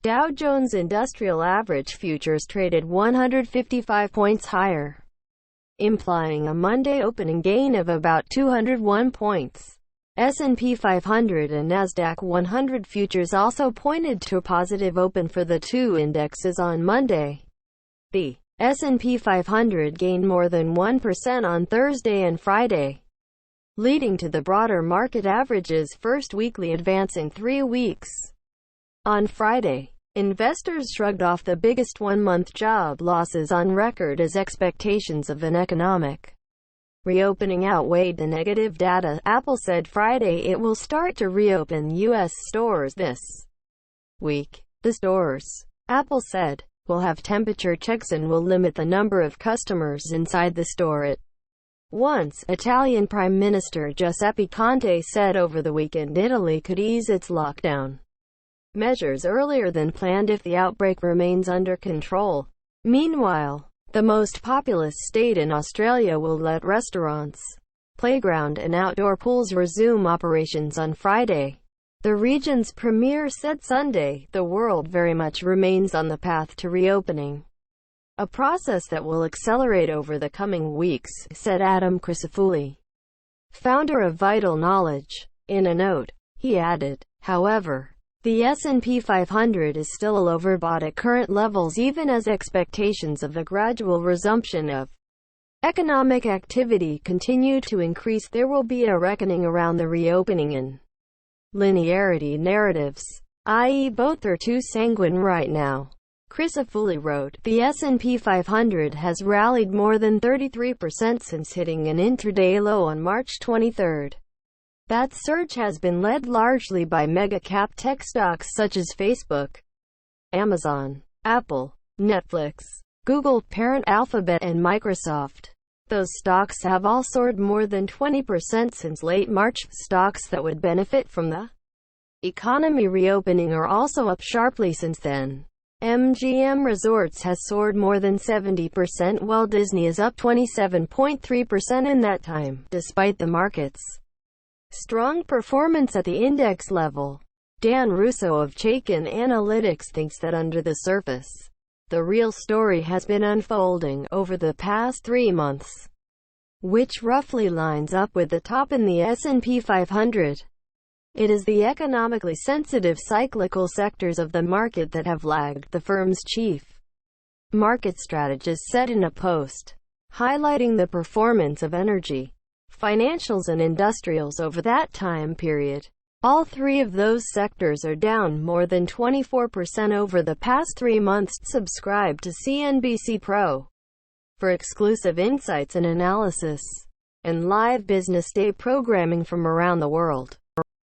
Dow Jones Industrial Average Futures traded 155 points higher, implying a Monday opening gain of about 201 points. S&P 500 and Nasdaq 100 futures also pointed to a positive open for the two indexes on Monday. The S&P 500 gained more than 1% on Thursday and Friday, leading to the broader market average's first weekly advance in 3 weeks. On Friday, investors shrugged off the biggest one-month job losses on record as expectations of an economic reopening outweighed the negative data. Apple said Friday it will start to reopen U.S. stores this week. The stores, Apple said, will have temperature checks and will limit the number of customers inside the store at once. Italian Prime Minister Giuseppe Conte said over the weekend Italy could ease its lockdown measures earlier than planned if the outbreak remains under control. Meanwhile, the most populous state in Australia will let restaurants, playground and outdoor pools resume operations on Friday. The region's premier said Sunday, the world very much remains on the path to reopening, a process that will accelerate over the coming weeks, said Adam Crisafulli, founder of Vital Knowledge. In a note, he added, however, the S&P 500 is still overbought at current levels even as expectations of a gradual resumption of economic activity continue to increase. There will be a reckoning around the reopening and linearity narratives, i.e. both are too sanguine right now. Crisafulli wrote, the S&P 500 has rallied more than 33% since hitting an intraday low on March 23. That surge has been led largely by mega-cap tech stocks such as Facebook, Amazon, Apple, Netflix, Google, parent Alphabet, and Microsoft. Those stocks have all soared more than 20% since late March. Stocks that would benefit from the economy reopening are also up sharply since then. MGM Resorts has soared more than 70%, while Disney is up 27.3% in that time, despite the market's strong performance at the index level. Dan Russo of Chaikin Analytics thinks that under the surface, the real story has been unfolding over the past 3 months, which roughly lines up with the top in the S&P 500. It is the economically sensitive cyclical sectors of the market that have lagged, the firm's chief market strategist said in a post, highlighting the performance of energy, financials and industrials over that time period. All three of those sectors are down more than 24% over the past 3 months. Subscribe to CNBC Pro for exclusive insights and analysis, and live business day programming from around the world.